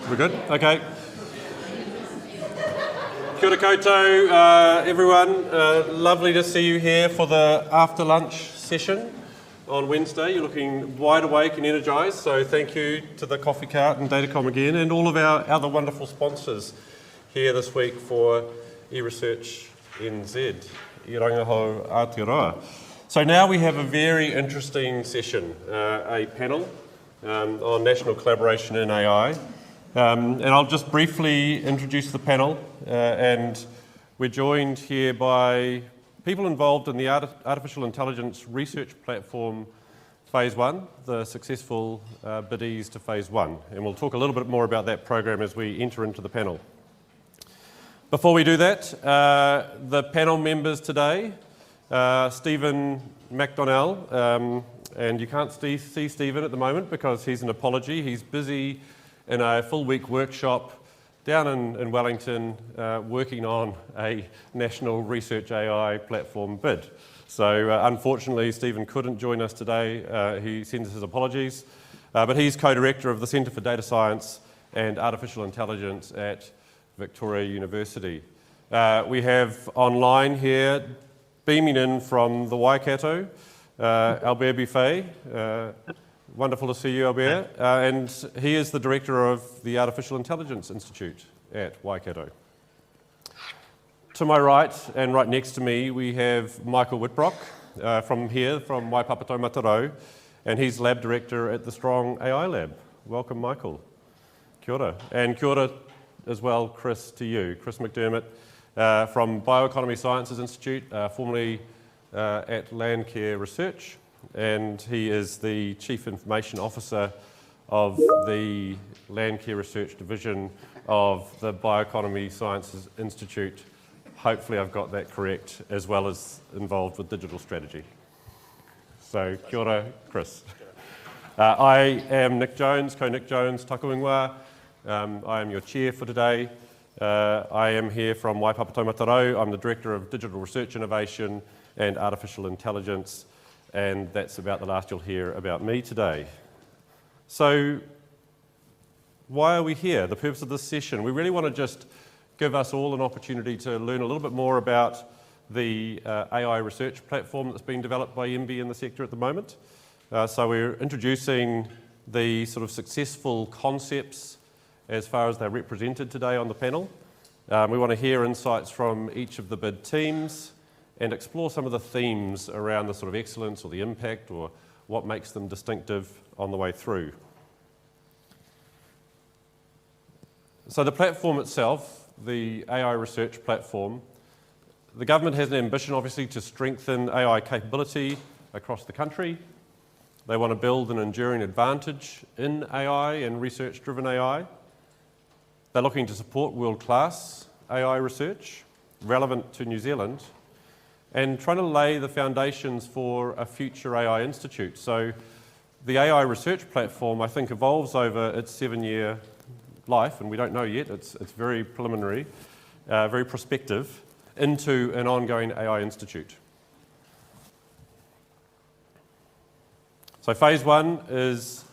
We're good? Okay. Kia ora koutou, everyone. Lovely to see you here for the after lunch session on Wednesday. You're looking wide awake and energised, so thank you to the Coffee Cart and Datacom again, and all of our other wonderful sponsors here this week for eResearch NZ, eRangahau Aotearoa. So now we have a very interesting session, a panel on national collaboration in AI. And I'll just briefly introduce the panel, and we're joined here by people involved in the Artificial Intelligence Research Platform Phase 1, the successful biddies to Phase 1. And we'll talk a little bit more about that program as we enter into the panel. Before we do that, the panel members today, Stephen McDonnell, and you can't see Stephen at the moment because he's an apology. He's busy in a full week workshop down in Wellington working on a national research AI platform bid. So unfortunately Stephen couldn't join us today. He sends his apologies, but he's co-director of the Centre for Data Science and Artificial Intelligence at Victoria University. We have online here, beaming in from the Waikato, Albert Buffet. Wonderful to see you, Albert. And he is the director of the Artificial Intelligence Institute at Waikato. To my right, and right next to me, we have Michael Whitbrock from Waipapatau Matarau, and he's lab director at the Strong AI Lab. Welcome, Michael. Kia ora. And kia ora as well, Chris, to you. Chris McDermott from Bioeconomy Sciences Institute, formerly at Landcare Research, and he is the Chief Information Officer of the Landcare Research Division of the Bioeconomy Sciences Institute. Hopefully I've got that correct, as well as involved with digital strategy. So kia ora, Chris. I am Nick Jones, Nick Jones, Takawingwa. I am your chair for today. I am here from Waipapatau Matarau. I'm the Director of Digital Research Innovation and Artificial Intelligence, and that's about the last you'll hear about me today. So why are we here? The purpose of this session, we really want to just give us all an opportunity to learn a little bit more about the AI research platform that's being developed by MBIE in the sector at the moment. So we're introducing the sort of successful concepts as far as they're represented today on the panel. We want to hear insights from each of the bid teams and explore some of the themes around the sort of excellence or the impact or what makes them distinctive on the way through. So the platform itself, the AI research platform, the government has an ambition obviously to strengthen AI capability across the country. They want to build an enduring advantage in AI and research-driven AI. They're looking to support world-class AI research relevant to New Zealand, and trying to lay the foundations for a future AI institute. So the AI research platform, I think, evolves over its 7-year life, and we don't know yet, it's very preliminary, very prospective, into an ongoing AI institute. So phase 1 is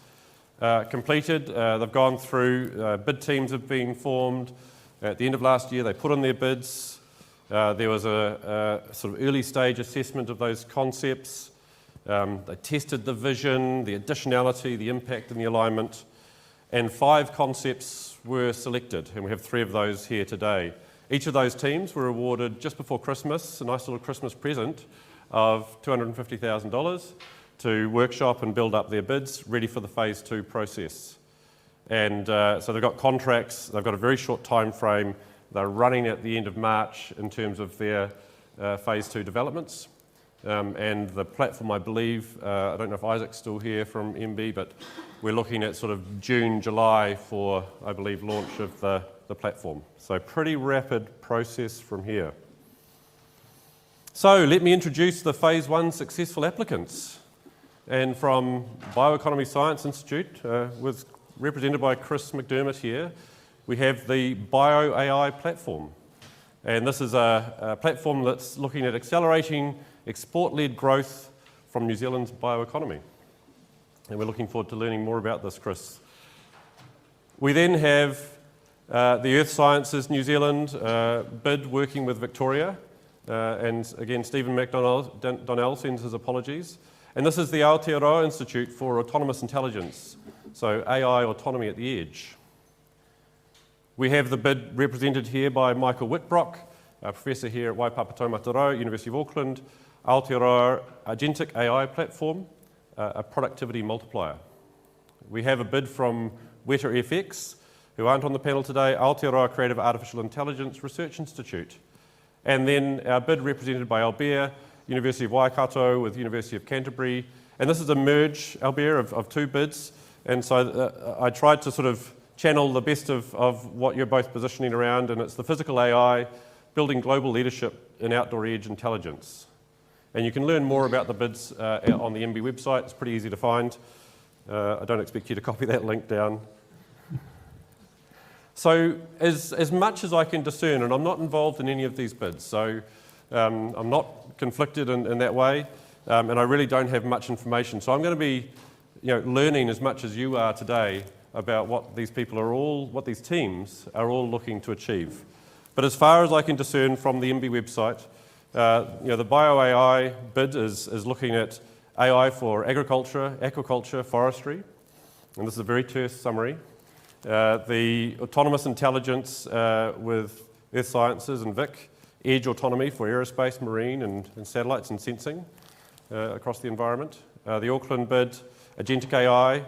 completed. They've gone through, bid teams have been formed. At the end of last year, they put in their bids. There was a sort of early stage assessment of those concepts. They tested the vision, the additionality, the impact and the alignment, and 5 concepts were selected, and we have 3 of those here today. Each of those teams were awarded just before Christmas, a nice little Christmas present of $250,000 to workshop and build up their bids, ready for the phase 2 process. And so they've got contracts, they've got a very short time frame. They're running at the end of March in terms of their phase 2 developments. And the platform, I believe, I don't know if Isaac's still here from MB, but we're looking at sort of June, July for, I believe, launch of the platform. So pretty rapid process from here. So let me introduce the phase 1 successful applicants. And from Bioeconomy Science Institute, represented by Chris McDermott here, we have the Bio AI platform. And this is a platform that's looking at accelerating export-led growth from New Zealand's bioeconomy. And we're looking forward to learning more about this, Chris. We then have the Earth Sciences New Zealand bid working with Victoria, and again Stephen McDonnell sends his apologies. And this is the Aotearoa Institute for Autonomous Intelligence, so AI autonomy at the edge. We have the bid represented here by Michael Whitbrock, a professor here at Waipapa Taumatarau, University of Auckland, Aotearoa Agentic AI Platform, a productivity multiplier. We have a bid from Weta FX, who aren't on the panel today, Aotearoa Creative Artificial Intelligence Research Institute. And then our bid represented by Albert, University of Waikato with University of Canterbury. And this is a merge, Albert, of two bids. And so I tried to sort of channel the best of what you're both positioning around, and it's the physical AI, building global leadership in outdoor edge intelligence. And you can learn more about the bids on the MB website. It's pretty easy to find. I don't expect you to copy that link down. So as much as I can discern, and I'm not involved in any of these bids, so I'm not conflicted in that way, and I really don't have much information. So I'm going to be learning as much as you are today about what these people are all, what these teams are all looking to achieve. But as far as I can discern from the MB website, the BioAI bid is looking at AI for agriculture, aquaculture, forestry, and this is a very terse summary. The autonomous intelligence with Earth Sciences and Vic, edge autonomy for aerospace, marine and satellites and sensing across the environment. The Auckland bid, agentic AI,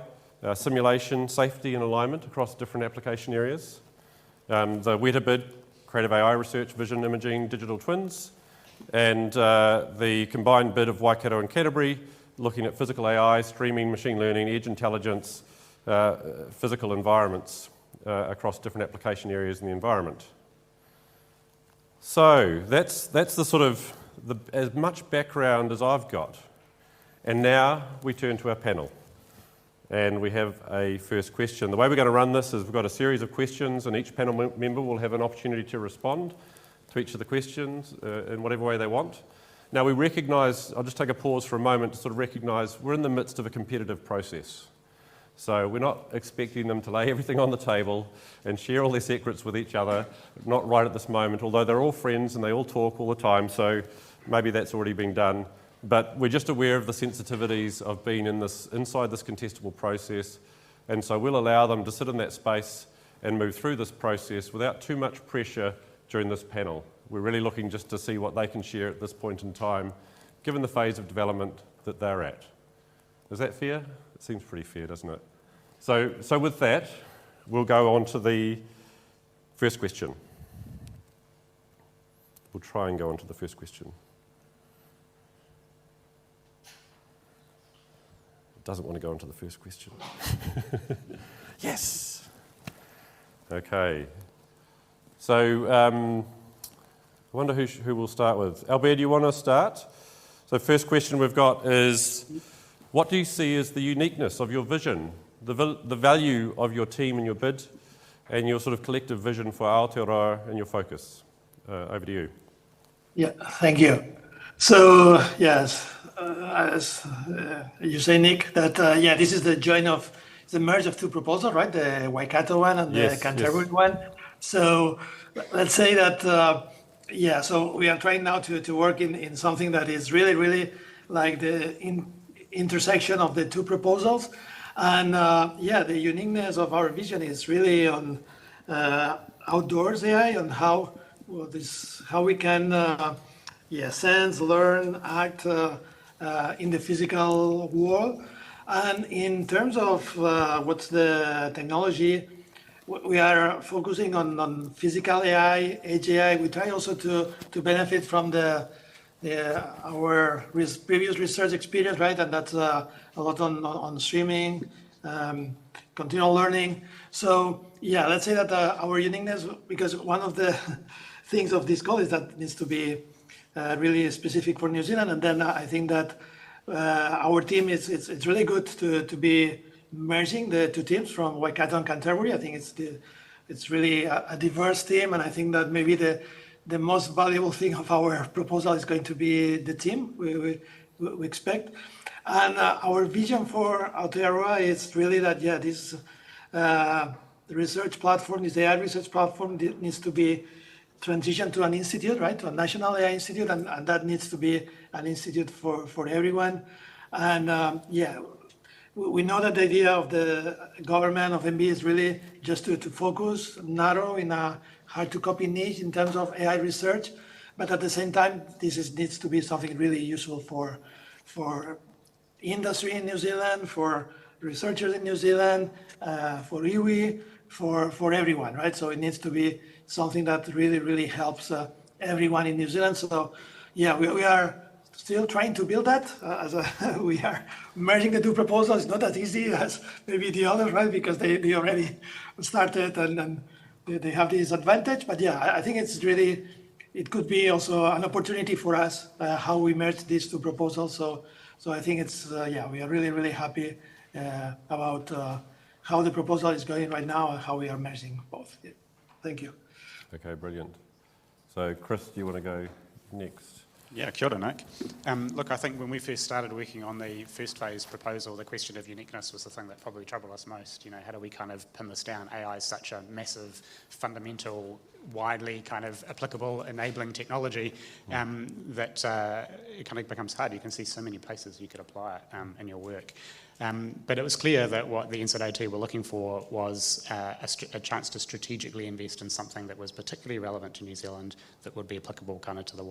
simulation, safety and alignment across different application areas. The Weta bid, creative AI research, vision, imaging, digital twins. And the combined bid of Waikato and Canterbury, looking at physical AI, streaming, machine learning, edge intelligence, physical environments across different application areas in the environment. So that's the sort of as much background as I've got. And now we turn to our panel. And we have a first question. The way we're going to run this is we've got a series of questions, and each panel member will have an opportunity to respond to each of the questions in whatever way they want. Now we recognise, I'll just take a pause for a moment to sort of recognise we're in the midst of a competitive process. So we're not expecting them to lay everything on the table and share all their secrets with each other, not right at this moment, although they're all friends and they all talk all the time, so maybe that's already been done. But we're just aware of the sensitivities of being inside this contestable process, and so we'll allow them to sit in that space and move through this process without too much pressure during this panel. We're really looking just to see what they can share at this point in time, given the phase of development that they're at. Is that fair? It seems pretty fair, doesn't it? So with that, we'll go on to the first question. We'll try and go on to the first question. It doesn't want to go on to the first question. Yes! Okay. So I wonder who we'll start with. Albert, do you want to start? So first question we've got is, what do you see as the uniqueness of your vision, the value of your team and your bid, and your sort of collective vision for Aotearoa and your focus? Over to you. Yeah, thank you. So, yes, as you say, Nick, that, this is the merge of two proposals, right? The Waikato one and the Canterbury one. So let's say that, so we are trying now to work in something that is really, really like the intersection of the two proposals. And the uniqueness of our vision is really on outdoors AI, on how we can sense, learn, act in the physical world. And in terms of what's the technology, we are focusing on physical AI, edge AI. We try also to benefit from our previous research experience, right? And that's a lot on streaming, continual learning. So let's say that our uniqueness, because one of the things of this call is that it needs to be really specific for New Zealand. And then I think that our team it's really good to be merging the two teams from Waikato and Canterbury. I think it's really a diverse team, and I think that maybe the most valuable thing of our proposal is going to be the team we expect. And our vision for Aotearoa is really that, the research platform, this AI research platform needs to be transitioned to an institute, right? To a national AI institute, and that needs to be an institute for everyone. And yeah, we know that the idea of the government of MBIE is really just to focus narrow in a hard to copy niche in terms of AI research. But at the same time, needs to be something really useful for industry in New Zealand, for researchers in New Zealand, for iwi, for everyone, right? So it needs to be something that really helps everyone in New Zealand. So yeah, we are still trying to build that. We are merging the two proposals. It's not as easy as maybe the others, right? Because they already started and they have this advantage. But yeah, I think it's really, it could be also an opportunity for us how we merge these two proposals. So I think it's, yeah, we are really happy about how the proposal is going right now and how we are merging both. Yeah. Thank you. Okay, brilliant. So Chris, do you want to go next? Yeah, kia ora, Nick. Look, I think when we first started working on the first phase proposal, the question of uniqueness was the thing that probably troubled us most. You know, how do we kind of pin this down? AI is such a massive, fundamental, widely kind of applicable, enabling technology that it kind of becomes hard. You can see so many places you could apply it in your work. But it was clear that what the REANNZ and Aotearoa were looking for was a chance to strategically invest in something that was particularly relevant to New Zealand that would be applicable kind of to the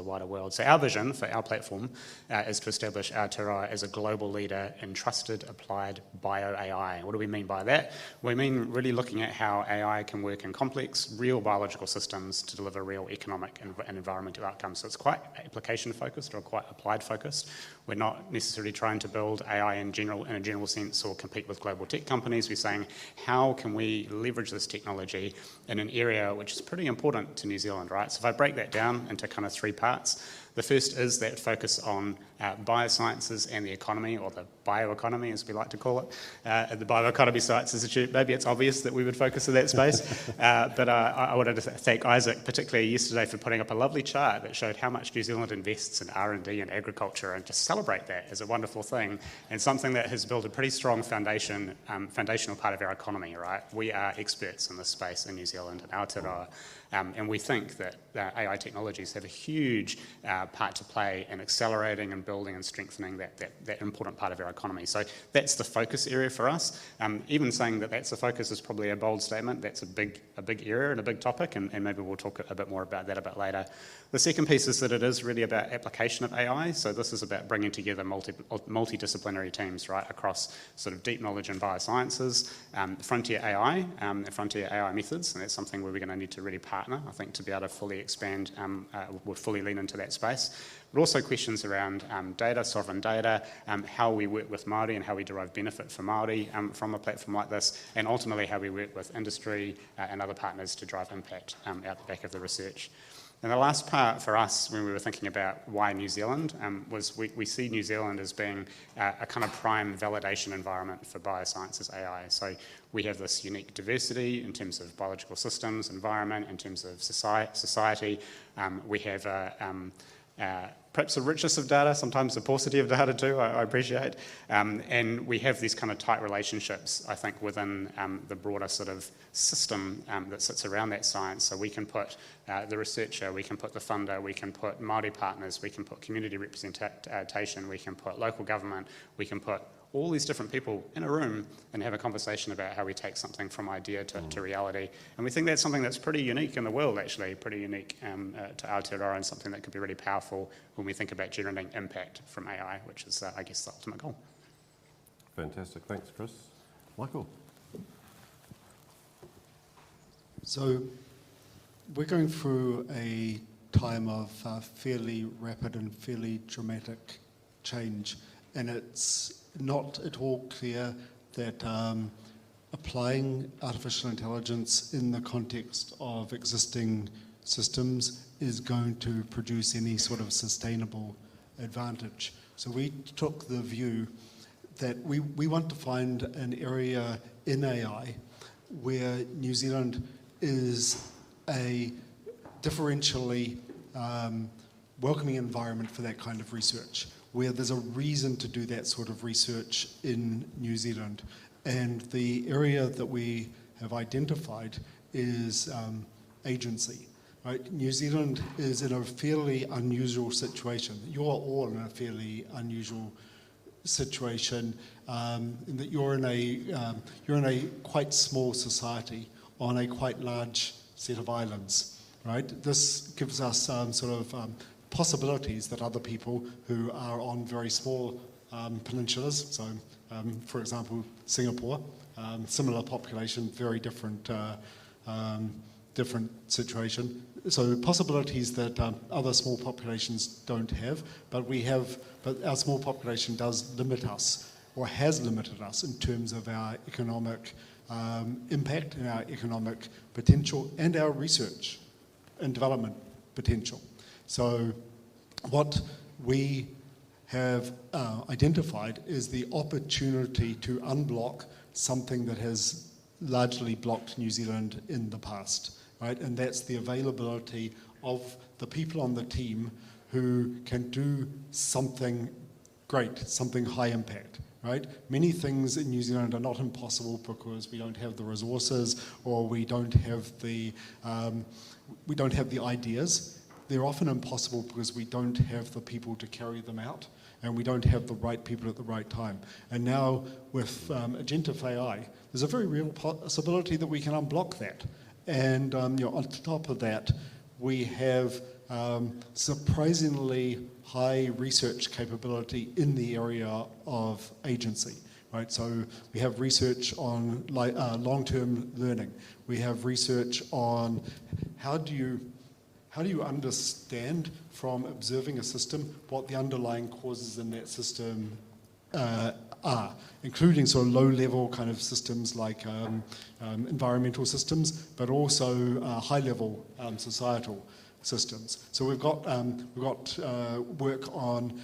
wider world. So our vision for our platform is to establish Aotearoa as a global leader in trusted applied bio-AI. What do we mean by that? We mean really looking at how AI can work in complex, real biological systems to deliver real economic and environmental outcomes. So it's quite application focused or quite applied focused. We're not necessarily trying to build AI in a general sense or compete with global tech companies. We're saying, how can we leverage this technology in an area which is pretty important to New Zealand, right? So if I break that down into kind of three parts, the first is that focus on biosciences and the economy, or the bioeconomy as we like to call it, at the Bioeconomy Science Institute. Maybe it's obvious that we would focus in that space, but I wanted to thank Isaac, particularly yesterday, for putting up a lovely chart that showed how much New Zealand invests in R&D and agriculture, and just celebrate that as a wonderful thing, and something that has built a pretty strong foundational part of our economy, right? We are experts in this space in New Zealand and Aotearoa. And we think that AI technologies have a huge part to play in accelerating and building and strengthening that important part of our economy. So that's the focus area for us. Even saying that that's the focus is probably a bold statement. That's a big area and a big topic, and maybe we'll talk a bit more about that a bit later. The second piece is that it is really about application of AI. So this is about bringing together multidisciplinary teams, right, across sort of deep knowledge in biosciences, frontier AI, frontier AI methods, and that's something where we're going to need to really partner, I think, to be able to fully expand, we'll fully lean into that space. But also questions around data, sovereign data, how we work with Māori and how we derive benefit for Māori from a platform like this, and ultimately how we work with industry and other partners to drive impact out the back of the research. And the last part for us, when we were thinking about why New Zealand, was we see New Zealand as being a kind of prime validation environment for biosciences AI. So we have this unique diversity in terms of biological systems, environment, in terms of society. We have perhaps a richness of data, sometimes a paucity of data too, I appreciate. And we have these kind of tight relationships, I think, within the broader sort of system that sits around that science. So we can put the researcher, we can put the funder, we can put Māori partners, we can put community representation, we can put local government, we can put all these different people in a room and have a conversation about how we take something from idea to reality. And we think that's something that's pretty unique in the world, actually, pretty unique to Aotearoa, and something that could be really powerful when we think about generating impact from AI, which is, I guess, the ultimate goal. Fantastic. Thanks, Chris. Michael? So we're going through a time of fairly rapid and fairly dramatic change, and it's not at all clear that applying artificial intelligence in the context of existing systems is going to produce any sort of sustainable advantage. So we took the view that we want to find an area in AI where New Zealand is a differentially welcoming environment for that kind of research, where there's a reason to do that sort of research in New Zealand. And the area that we have identified is agency. Right? New Zealand is in a fairly unusual situation. You're all in a fairly unusual situation in that you're in a quite small society on a quite large set of islands. Right? This gives us possibilities that other people who are on very small peninsulas, so for example Singapore, similar population, very different situation. So possibilities that other small populations don't have, but our small population does limit us, or has limited us in terms of our economic impact and our economic potential and our research and development potential. So what we have identified is the opportunity to unblock something that has largely blocked New Zealand in the past. Right? And that's the availability of the people on the team who can do something great, something high impact. Right? Many things in New Zealand are not impossible because we don't have the resources or we don't have the ideas. They're often impossible because we don't have the people to carry them out, and we don't have the right people at the right time. And now with agentive AI, there's a very real possibility that we can unblock that. And on top of that, we have surprisingly high research capability in the area of agency. Right? So we have research on long-term learning. We have research on how do you understand from observing a system what the underlying causes in that system are, including sort of low-level kind of systems like environmental systems, but also high-level societal systems. So we've got work on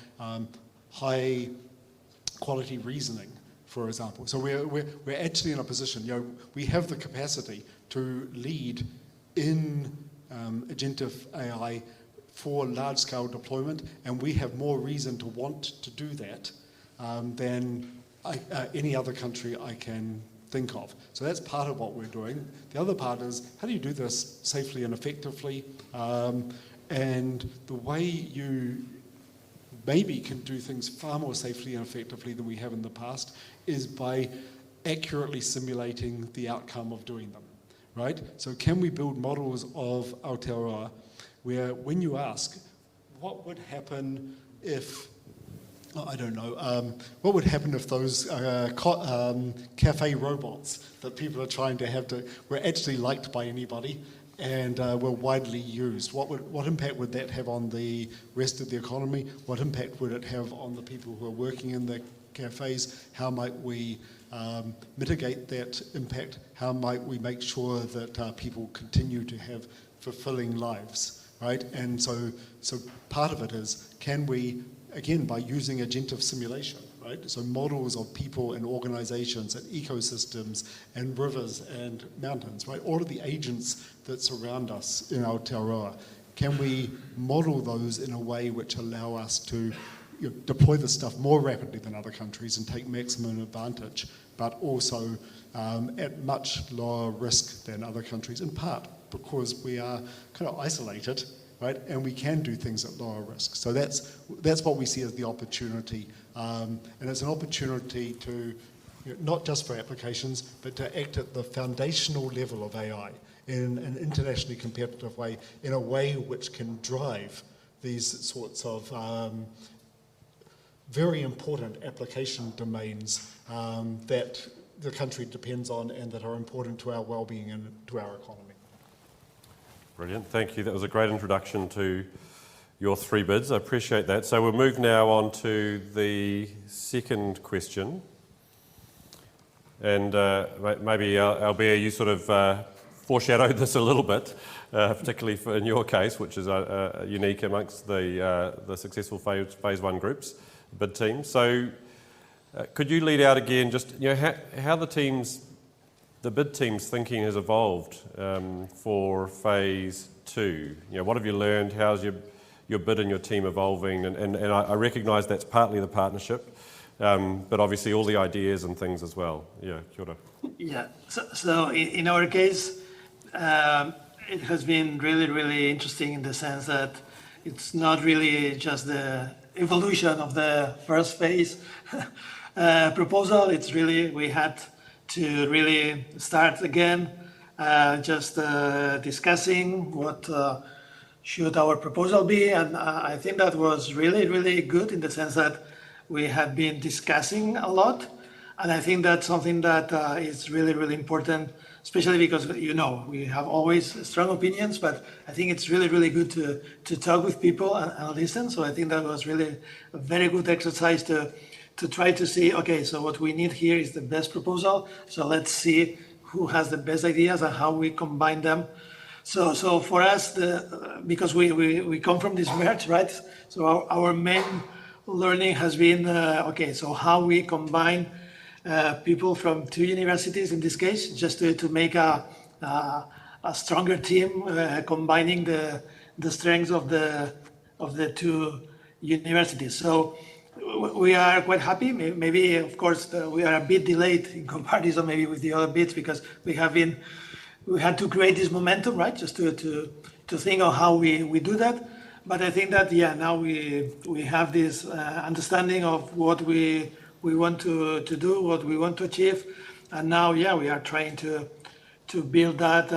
high-quality reasoning, for example. So we're actually in a position, we have the capacity to lead in agentive AI for large-scale deployment, and we have more reason to want to do that than any other country I can think of. So that's part of what we're doing. The other part is, how do you do this safely and effectively? And the way you maybe can do things far more safely and effectively than we have in the past is by accurately simulating the outcome of doing them, right? So can we build models of Aotearoa where when you ask, what would happen if, what would happen if those cafe robots that people are trying to have were actually liked by anybody and were widely used? What impact would that have on the rest of the economy? What impact would it have on the people who are working in the cafes? How might we mitigate that impact? How might we make sure that people continue to have fulfilling lives, right? And so part of it is, can we, again, by using agentive simulation, right? So models of people and organizations and ecosystems and rivers and mountains, right? All of the agents that surround us in Aotearoa, can we model those in a way which allow us to deploy this stuff more rapidly than other countries and take maximum advantage, but also at much lower risk than other countries, in part because we are kind of isolated, right? And we can do things at lower risk. So that's what we see as the opportunity. And it's an opportunity to, not just for applications, but to act at the foundational level of AI in an internationally competitive way, in a way which can drive these sorts of very important application domains that the country depends on and that are important to our well-being and to our economy. Brilliant, thank you. That was a great introduction to your three bids. I appreciate that. So we'll move now on to the second question. And maybe, Albert, you sort of foreshadowed this a little bit, particularly in your case, which is unique amongst the successful phase one groups, bid teams. So could you lead out again just how the bid team's thinking has evolved for phase two? What have you learned? How's your bid and your team evolving? And I recognise that's partly the partnership, but obviously all the ideas and things as well. Yeah, kia ora. Yeah, so in our case, it has been really, really interesting in the sense that it's not really just the evolution of the first phase proposal. It's really, we had to really start again, just discussing what should our proposal be. And I think that was really, really good in the sense that we had been discussing a lot. And I think that's something that is really, really important, especially because, you know, we have always strong opinions, but I think it's really, really good to talk with people and listen. So I think that was really a very good exercise to try to see, okay, so what we need here is the best proposal. So let's see who has the best ideas and how we combine them. So for us, because we come from this merge, right? So our main learning has been, okay, so how we combine people from two universities in this case, just to make a stronger team, combining the strengths of the two universities. So we are quite happy. Maybe, of course, we are a bit delayed in comparison maybe with the other bits because we had to create this momentum, right? Just to think of how we do that. But I think that, yeah, now we have this understanding of what we want to do, what we want to achieve. And now, yeah, we are trying to build that.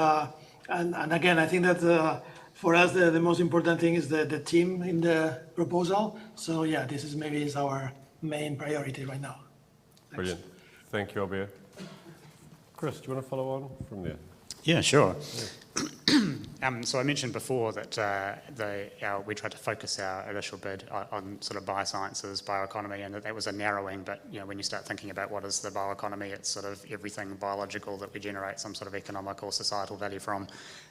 And again, I think that for us, the most important thing is the team in the proposal. So yeah, this is maybe our main priority right now. Thanks. Brilliant. Thank you, Albert. Chris, do you want to follow on from there? Yeah, sure. So I mentioned before that we tried to focus our initial bid on sort of biosciences, bioeconomy, and that was a narrowing. But you know, when you start thinking about what is the bioeconomy, it's sort of everything biological that we generate some sort of economic or societal value from,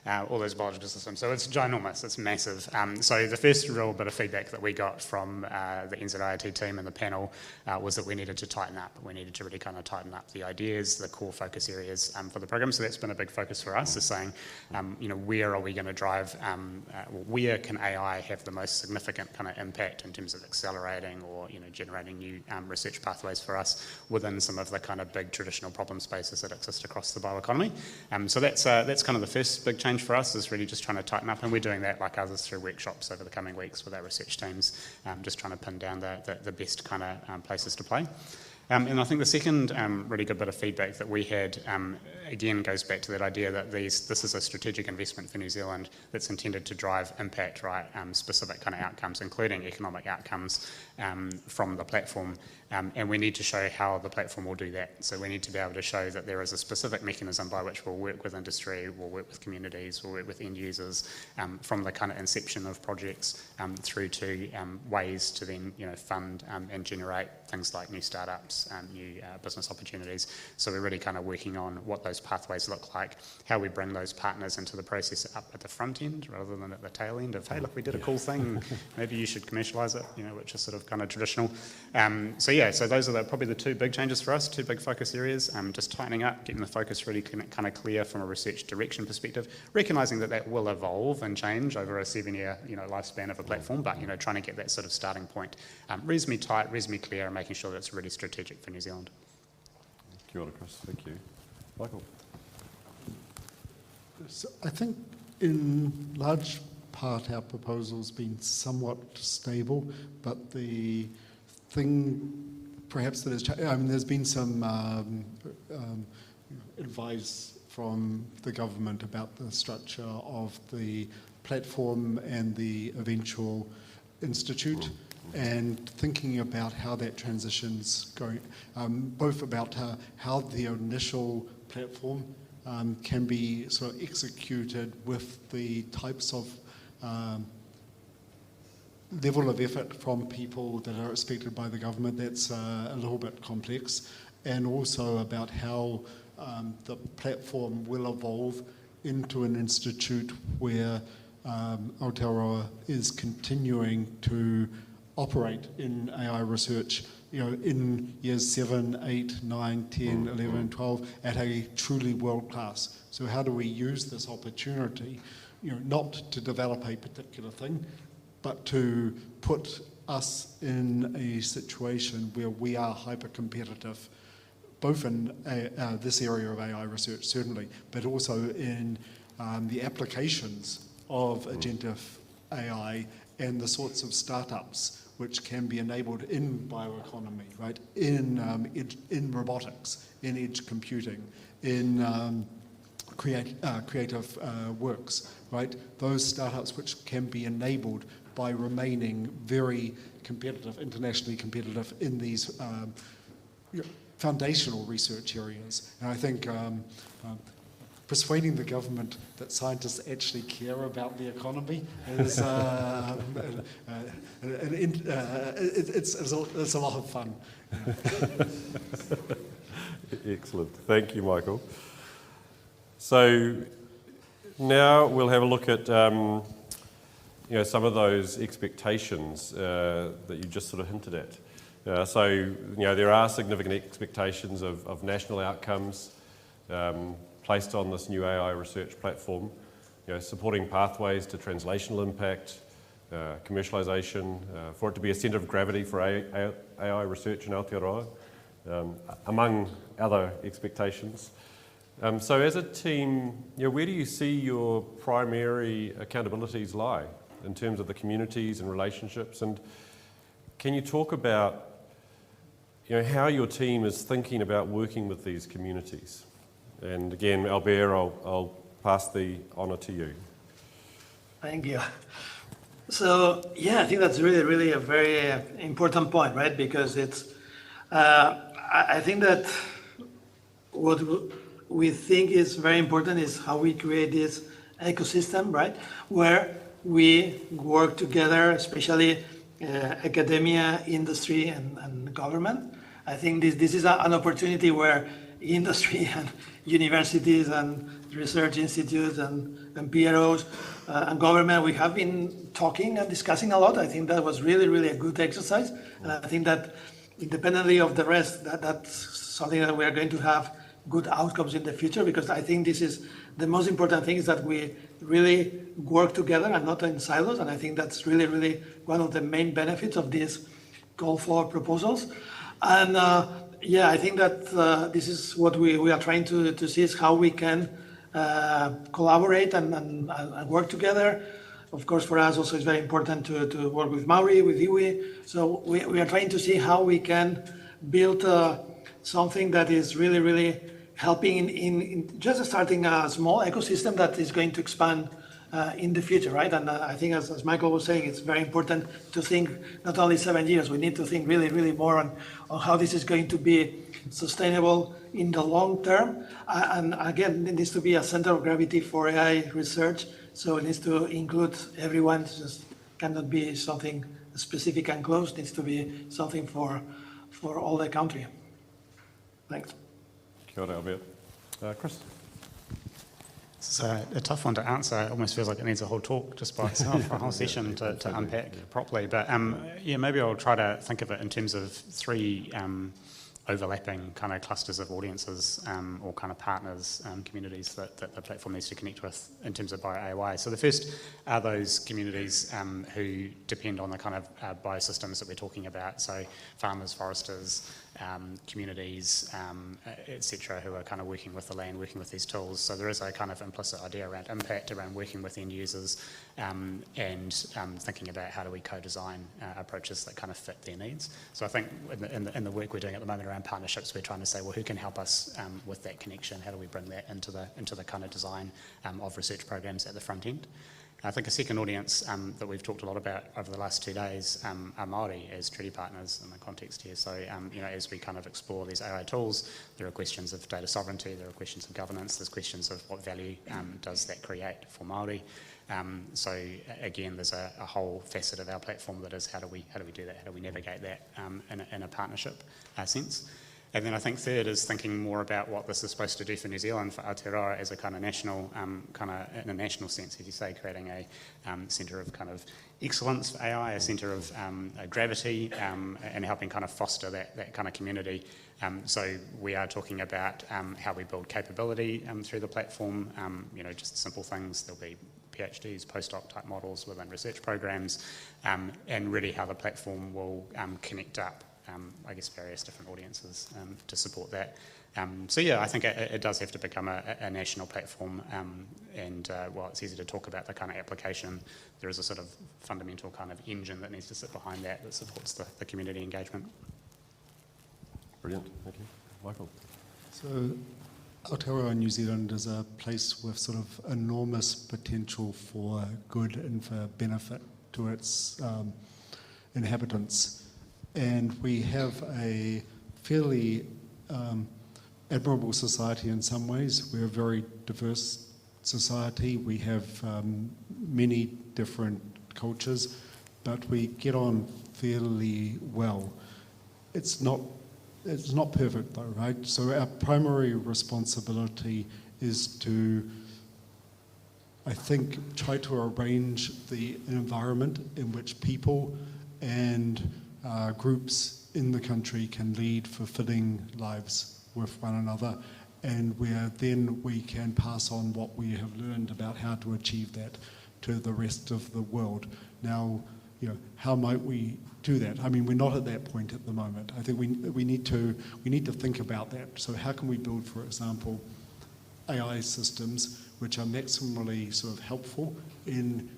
all those biological systems. So it's ginormous, it's massive. So the first real bit of feedback that we got from the NZIAT team and the panel was that we needed to tighten up. We needed to really kind of tighten up the ideas, the core focus areas for the program. So that's been a big focus for us, is saying, you know, where are we going to drive, where can AI have the most significant kind of impact in terms of accelerating or, you know, generating new research pathways for us within some of the kind of big traditional problem spaces that exist across the bioeconomy. So that's kind of the first big change for us, is really just trying to tighten up, and we're doing that like others through workshops over the coming weeks with our research teams, just trying to pin down the best kind of places to play. And I think the second really good bit of feedback that we had, again, goes back to that idea that this is a strategic investment for New Zealand that's intended to drive impact, right? Specific kind of outcomes, including economic outcomes from the platform. And we need to show how the platform will do that. So we need to be able to show that there is a specific mechanism by which we'll work with industry, we'll work with communities, we'll work with end users from the kind of inception of projects through to ways to then, you know, fund and generate things like new startups, new business opportunities. So we're really kind of working on what those pathways look like, how we bring those partners into the process up at the front end rather than at the tail end of, hey, look, we did a cool thing, maybe you should commercialise it, you know, which is sort of kind of traditional. So yeah, so those are probably the two big changes for us, two big focus areas, just tightening up, getting the focus really kind of clear from a research direction perspective, recognising that will evolve and change over a 7-year, you know, lifespan of a platform, but, you know, trying to get that sort of starting point reasonably tight, reasonably clear, and making sure that it's really strategic for New Zealand. Kia ora, Chris. Thank you. Michael? So I think in large part our proposal's been somewhat stable, but the thing perhaps that has changed, I mean, there's been some advice from the government about the structure of the platform and the eventual institute, and thinking about how that transition's going, both about how the initial platform can be sort of executed with the types of level of effort from people that are expected by the government. That's a little bit complex, and also about how the platform will evolve into an institute where Aotearoa is continuing to operate in AI research, you know, in years 7, 8, 9, 10, 11, 12 at a truly world class. So how do we use this opportunity, you know, not to develop a particular thing, but to put us in a situation where we are hyper competitive both in this area of AI research, certainly, but also in the applications of agentive AI and the sorts of startups which can be enabled in bioeconomy, right? In robotics, in edge computing, in creative works, right? Those startups which can be enabled by remaining very competitive, internationally competitive in these foundational research areas. And I think persuading the government that scientists actually care about the economy is it's a lot of fun. Excellent. Thank you, Michael. So now we'll have a look at some of those expectations that you just sort of hinted at. So there are significant expectations of national outcomes placed on this new AI research platform, supporting pathways to translational impact, commercialisation, for it to be a centre of gravity for AI research in Aotearoa, among other expectations. So as a team, where do you see your primary accountabilities lie in terms of the communities and relationships? And can you talk about how your team is thinking about working with these communities? And again, Albert, I'll pass the honour to you. Thank you. So, I think that's really, really a very important point, right? Because it's, I think that what we think is very important is how we create this ecosystem, right? Where we work together, especially academia, industry, and government. I think this is an opportunity where industry and universities and research institutes and PROs and government, we have been talking and discussing a lot. I think that was really, really a good exercise. And I think that independently of the rest, that's something that we are going to have good outcomes in the future, because I think this is the most important thing, is that we really work together and not in silos. And I think that's really, really one of the main benefits of this call for proposals. And I think that this is what we are trying to see, is how we can collaborate and work together. Of course, for us also it's very important to work with Maori, with iwi. So we are trying to see how we can build something that is really, really helping in just starting a small ecosystem that is going to expand in the future, right? And I think, as Michael was saying, it's very important to think not only 7 years, we need to think really, really more on how this is going to be sustainable in the long term. And again, it needs to be a center of gravity for AI research. So it needs to include everyone. It just cannot be something specific and closed. It needs to be something for all the country. Thanks. Kia ora, Albert. Chris? It's a tough one to answer. It almost feels like it needs a whole talk just by itself, a whole session to unpack properly. But maybe I'll try to think of it in terms of three overlapping kind of clusters of audiences or kind of partners, communities that the platform needs to connect with in terms of bio-AI. So the first are those communities who depend on the kind of biosystems that we're talking about. So farmers, foresters, communities, etc., who are kind of working with the land, working with these tools. So there is a kind of implicit idea around impact, around working with end users, and thinking about how do we co-design approaches that kind of fit their needs. So I think in the work we're doing at the moment around partnerships, we're trying to say, well, who can help us with that connection? How do we bring that into the kind of design of research programs at the front end? I think a second audience that we've talked a lot about over the last 2 days are Māori as treaty partners in the context here. So, as we kind of explore these AI tools, there are questions of data sovereignty, there are questions of governance, there's questions of what value does that create for Māori. So again, there's a whole facet of our platform that is how do we do that? How do we navigate that in a partnership sense? And then I think third is thinking more about what this is supposed to do for New Zealand, for Aotearoa as a kind of national, in a national sense, as you say, creating a centre of kind of excellence for AI, a centre of gravity, and helping kind of foster that kind of community. So we are talking about how we build capability through the platform, just simple things. There'll be PhDs, postdoc type models within research programs, and really how the platform will connect up I guess, various different audiences to support that. So yeah, I think it does have to become a national platform, and while it's easy to talk about the kind of application, there is a sort of fundamental kind of engine that needs to sit behind that supports the community engagement. Brilliant, thank you. Michael? So Aotearoa, New Zealand is a place with sort of enormous potential for good and for benefit to its inhabitants. And we have a fairly admirable society in some ways. We're a very diverse society. We have many different cultures, but we get on fairly well. It's not perfect though, right? So our primary responsibility is to, I think, try to arrange the environment in which people and groups in the country can lead fulfilling lives with one another, and where then we can pass on what we have learned about how to achieve that to the rest of the world. Now, how might we do that? I mean, we're not at that point at the moment. I think we need to think about that. So how can we build, for example, AI systems which are maximally sort of helpful in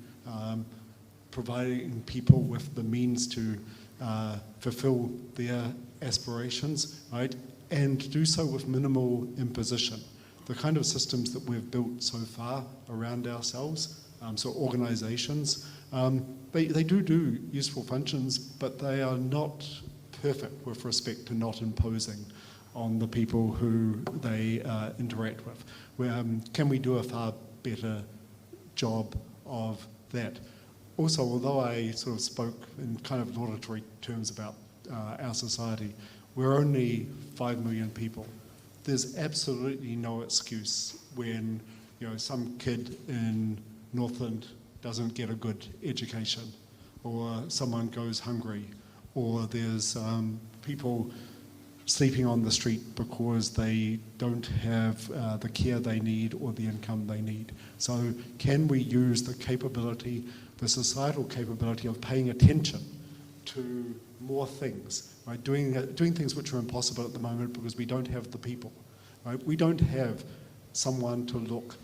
providing people with the means to fulfill their aspirations, right? And do so with minimal imposition. The kind of systems that we've built so far around ourselves, so organizations, they do useful functions, but they are not perfect with respect to not imposing on the people who they interact with. Can we do a far better job of that? Also, although I sort of spoke in kind of laudatory terms about our society, we're only 5 million people. There's absolutely no excuse when some kid in Northland doesn't get a good education, or someone goes hungry, or there's people sleeping on the street because they don't have the care they need or the income they need. So can we use the capability, the societal capability of paying attention to more things, right? Doing things which are impossible at the moment because we don't have the people, right? We don't have someone to look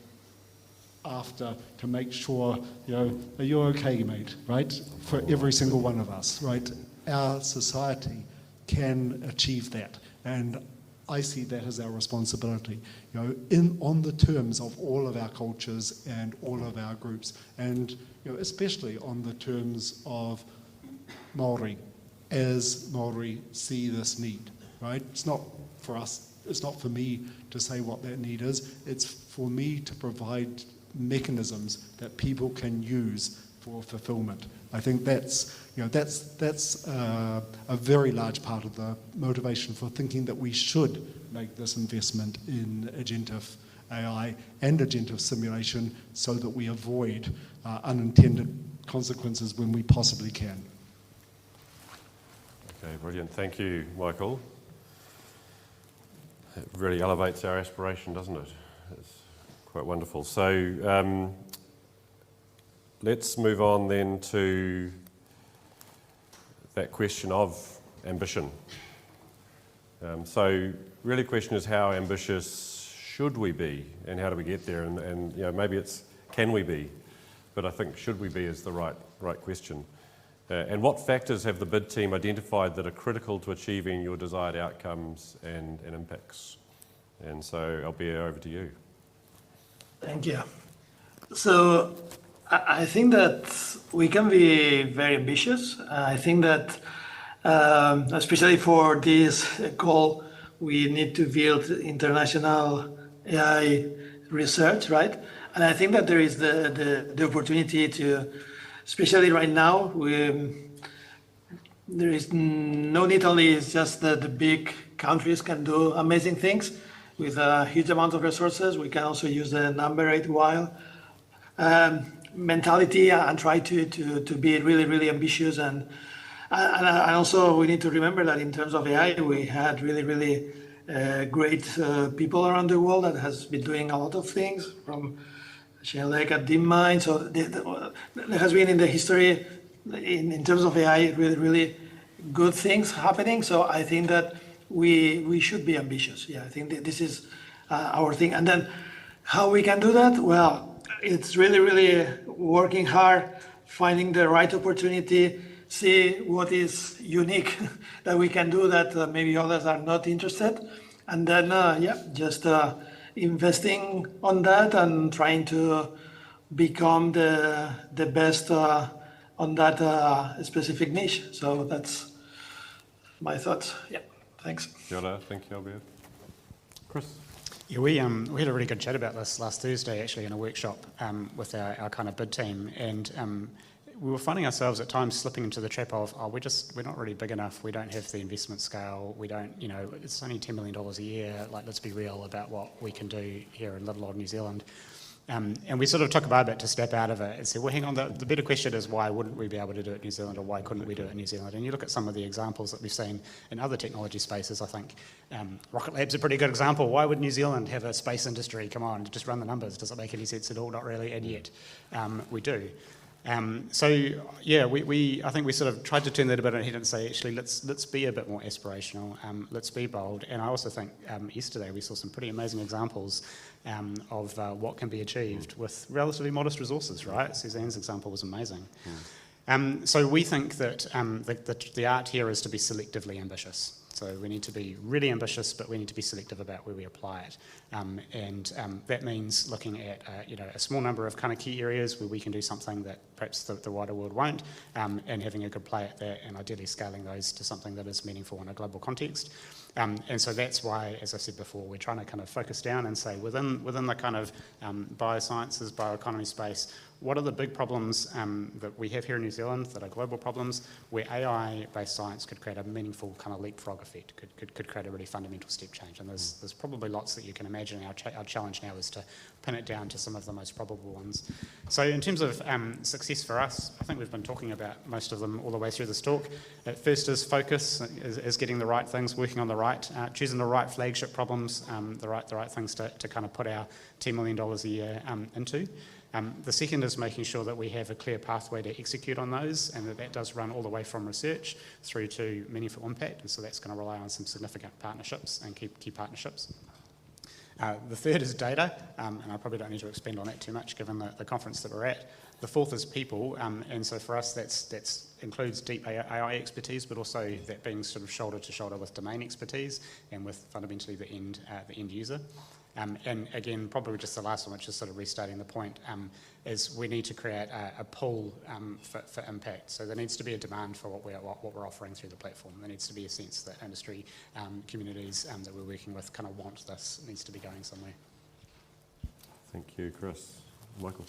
after to make sure, are you okay, mate, right? For every single one of us, right? Our society can achieve that, and I see that as our responsibility, on the terms of all of our cultures and all of our groups, and especially on the terms of Māori, as Māori see this need, right? It's not for us, it's not for me to say what that need is, it's for me to provide mechanisms that people can use for fulfillment. I think that's a very large part of the motivation for thinking that we should make this investment in agentive AI and agentive simulation so that we avoid unintended consequences when we possibly can. Okay, brilliant. Thank you, Michael. It really elevates our aspiration, doesn't it? It's quite wonderful. So let's move on then to that question of ambition. So really the question is, how ambitious should we be and how do we get there? And maybe it's can we be, but I think should we be is the right question. And what factors have the BID team identified that are critical to achieving your desired outcomes and impacts? And so, Albert, over to you. Thank you. So I think that we can be very ambitious. I think that especially for this call, we need to build international AI research, right? And I think that there is the opportunity to, especially right now, there is no need only, it's just that the big countries can do amazing things with a huge amount of resources. We can also use the number 8 while mentality and try to be really, really ambitious. And also we need to remember that in terms of AI, we had really, really great people around the world that has been doing a lot of things, from Shellek at DeepMind. So there has been in the history, in terms of AI, really, really good things happening. So I think that we should be ambitious. Yeah, I think that this is our thing. And then how we can do that? Well, it's really working hard, finding the right opportunity, see what is unique that we can do that maybe others are not interested. And then, just investing on that and trying to become the best on that specific niche. So that's my thoughts. Yeah, thanks. Kia ora. Thank you, Albert. Chris? Yeah, we had a really good chat about this last Thursday, actually, in a workshop with our kind of bid team, and we were finding ourselves at times slipping into the trap of, we're not really big enough, we don't have the investment scale, we don't, it's only $10 million a year, like, let's be real about what we can do here in little old New Zealand. And we sort of took a moment to step out of it and say, well, hang on, the better question is why wouldn't we be able to do it in New Zealand, or why couldn't we do it in New Zealand? And you look at some of the examples that we've seen in other technology spaces, I think Rocket Lab's a pretty good example. Why would New Zealand have a space industry? Come on, just run the numbers. Does it make any sense at all? Not really, and yet we do. So yeah, I think we sort of tried to turn that a bit on its head and say, actually, let's be a bit more aspirational, let's be bold. And I also think yesterday we saw some pretty amazing examples of what can be achieved with relatively modest resources, right? Suzanne's example was amazing. So we think that the art here is to be selectively ambitious. So we need to be really ambitious, but we need to be selective about where we apply it. And that means looking at a small number of kind of key areas where we can do something that perhaps the wider world won't, and having a good play at that, and ideally scaling those to something that is meaningful in a global context. And so that's why, as I said before, we're trying to kind of focus down and say within the kind of biosciences, bioeconomy space, what are the big problems that we have here in New Zealand that are global problems where AI-based science could create a meaningful kind of leapfrog effect, could create a really fundamental step change? And there's probably lots that you can imagine. Our challenge now is to pin it down to some of the most probable ones. So in terms of success for us, I think we've been talking about most of them all the way through this talk. At first is focus, is getting the right things, working on the right, choosing the right flagship problems, the right things to kind of put our $10 million a year into. The second is making sure that we have a clear pathway to execute on those, and that does run all the way from research through to meaningful impact, and so that's going to rely on some significant partnerships and key partnerships. The third is data, and I probably don't need to expand on that too much given the conference that we're at. The fourth is people, and so for us that includes deep AI expertise, but also that being sort of shoulder to shoulder with domain expertise and with fundamentally the end user. And again, probably just the last one, which is sort of restarting the point, is we need to create a pull for impact. So there needs to be a demand for what we're offering through the platform. There needs to be a sense that industry communities that we're working with kind of want this. It needs to be going somewhere. Thank you, Chris. Michael?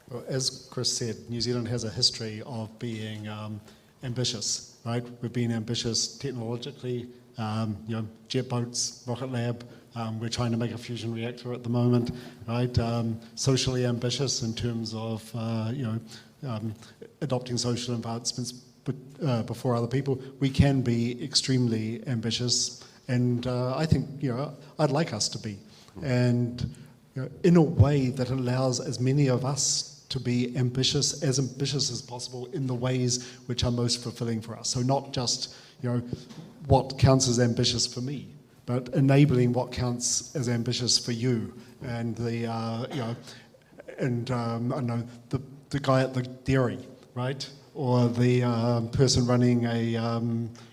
Well, as Chris said, New Zealand has a history of being ambitious, right? We've been ambitious technologically, jet boats, Rocket Lab. We're trying to make a fusion reactor at the moment, right? Socially ambitious in terms of, adopting social advancements before other people. We can be extremely ambitious, and I think, I'd like us to be. And in a way that allows as many of us to be ambitious as possible in the ways which are most fulfilling for us. So not just, what counts as ambitious for me, but enabling what counts as ambitious for you. And I know the guy at the dairy, right? Or the person running a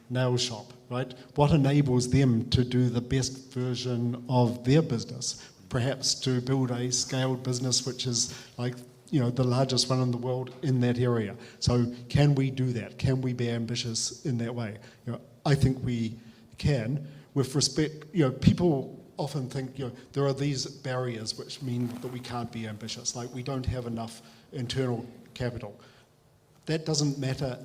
nail shop, right? What enables them to do the best version of their business? Perhaps to build a scaled business which is like, the largest one in the world in that area. So can we do that? Can we be ambitious in that way? I think we can. With respect, people often think, there are these barriers which mean that we can't be ambitious, like we don't have enough internal capital. That doesn't matter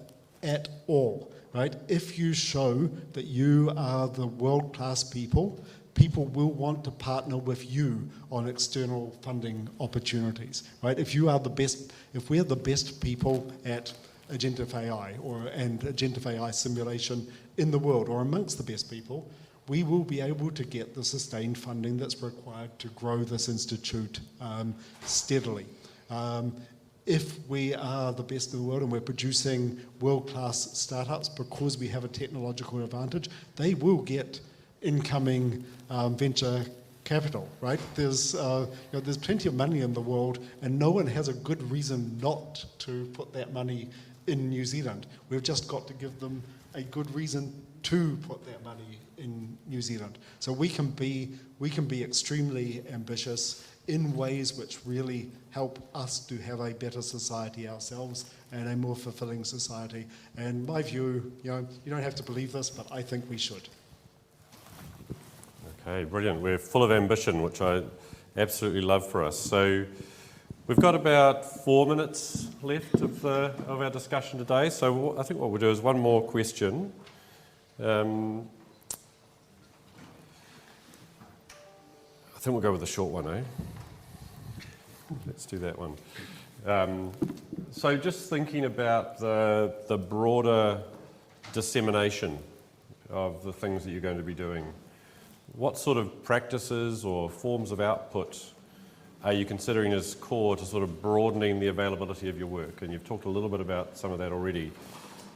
at all, right? If you show that you are the world-class people will want to partner with you on external funding opportunities, right? If we're the best people at agentic AI and agentic AI simulation in the world, or amongst the best people, we will be able to get the sustained funding that's required to grow this institute steadily. if we are the best in the world and we're producing world-class startups because we have a technological advantage, they will get incoming venture capital, right? There's plenty of money in the world, and no one has a good reason not to put that money in New Zealand. We've just got to give them a good reason to put that money in New Zealand. So we can be extremely ambitious in ways which really help us to have a better society ourselves and a more fulfilling society. And my view, you don't have to believe this, but I think we should. Okay, brilliant. We're full of ambition, which I absolutely love for us. So we've got about 4 minutes left of our discussion today. So I think what we'll do is one more question. I think we'll go with the short one, eh? Let's do that one. So just thinking about the broader dissemination of the things that you're going to be doing. What sort of practices or forms of output are you considering as core to sort of broadening the availability of your work? And you've talked a little bit about some of that already.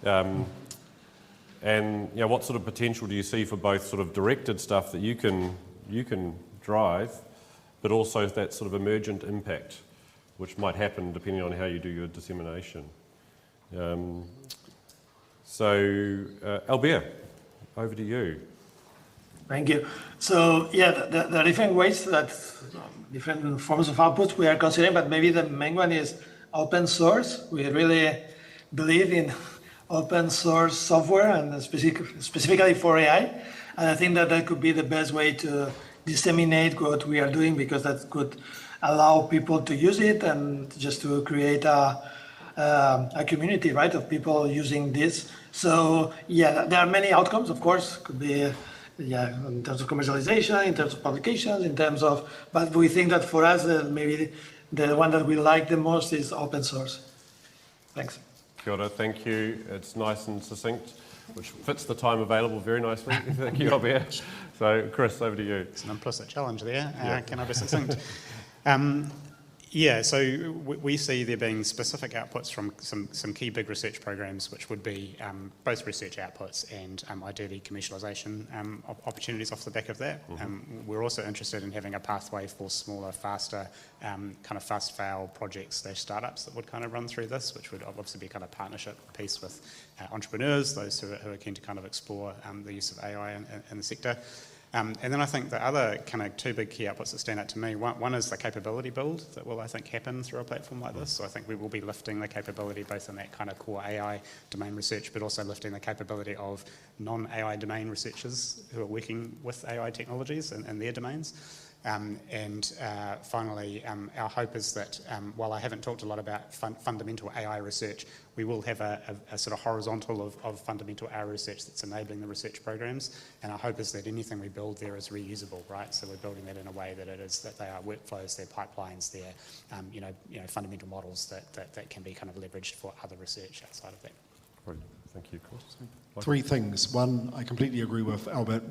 And what sort of potential do you see for both sort of directed stuff that you can drive, but also that sort of emergent impact, which might happen depending on how you do your dissemination? Albert, over to you. Thank you. So yeah, the different ways that different forms of outputs we are considering, but maybe the main one is open source. We really believe in open source software and specifically for AI. And I think that could be the best way to disseminate what we are doing, because that could allow people to use it and just to create a community, right, of people using this. So yeah, there are many outcomes, of course. Could be in terms of commercialization, in terms of publications, but we think that for us, maybe the one that we like the most is open source. Thanks. Kia ora, thank you. It's nice and succinct, which fits the time available very nicely. Thank you, Albert. So, Chris, over to you. It's an implicit challenge there. Can I be succinct? So we see there being specific outputs from some key big research programs, which would be both research outputs and ideally commercialisation opportunities off the back of that. Mm-hmm. We're also interested in having a pathway for smaller, faster, kind of fast fail projects / startups that would kind of run through this, which would obviously be kind of partnership piece with entrepreneurs, those who are keen to kind of explore the use of AI in the sector. And then I think the other kind of two big key outputs that stand out to me, one is the capability build that will, I think, happen through a platform like this. So I think we will be lifting the capability both in that kind of core AI domain research, but also lifting the capability of non-AI domain researchers who are working with AI technologies in their domains. Finally, our hope is that while I haven't talked a lot about fundamental AI research, we will have a sort of horizontal of fundamental AI research that's enabling the research programs. And our hope is that anything we build there is reusable, right? So we're building that in a way that they are workflows, they're pipelines, they're fundamental models that can be kind of leveraged for other research outside of that. Brilliant. Thank you, Chris. 3 things. One, I completely agree with Albert,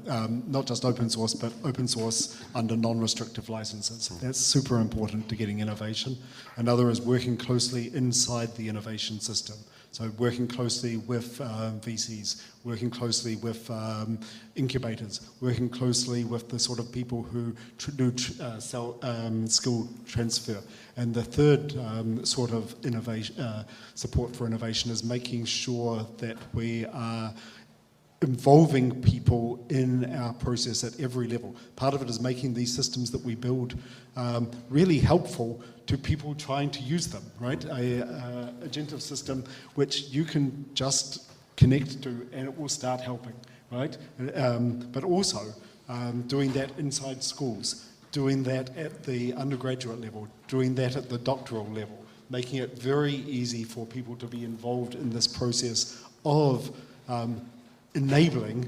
not just open source, but open source under non-restrictive licenses. That's super important to getting innovation. Another is working closely inside the innovation system. So working closely with VCs, working closely with incubators, working closely with the sort of people who do skill transfer. And the third sort of innovation, support for innovation is making sure that we are involving people in our process at every level. Part of it is making these systems that we build really helpful to people trying to use them, right? A agentive system which you can just connect to and it will start helping, right? But also doing that inside schools, doing that at the undergraduate level, doing that at the doctoral level, making it very easy for people to be involved in this process of enabling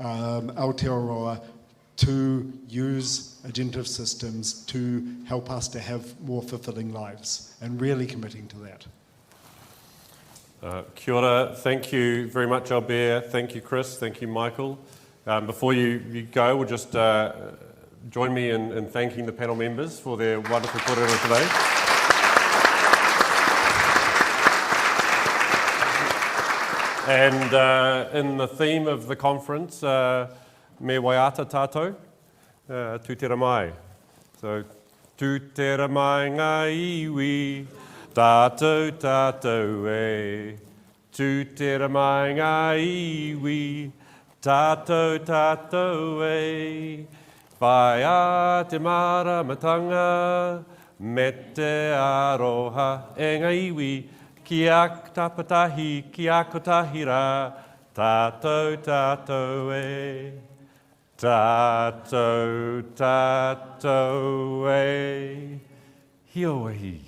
Aotearoa to use agentive systems to help us to have more fulfilling lives, and really committing to that. Kia ora. Thank you very much, Albert. Thank you, Chris. Thank you, Michael. Before you go, we'll just join me in thanking the panel members for their wonderful kōrero today. And in the theme of the conference, me waiata tātou, tū tera mai. So, tū tera mai ngā iwi, tātou tātou e. Tū tera mai ngā iwi, tātou tātou e. Whai a te maramatanga, me te aroha e ngā iwi, ki a tapatahi, ki a kotahira, tātou tātou e. Tātou tātou e. Hioahi.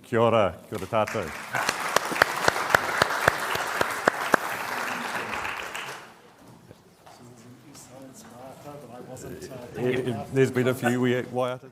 Kia ora tātou. There's been a few waiata.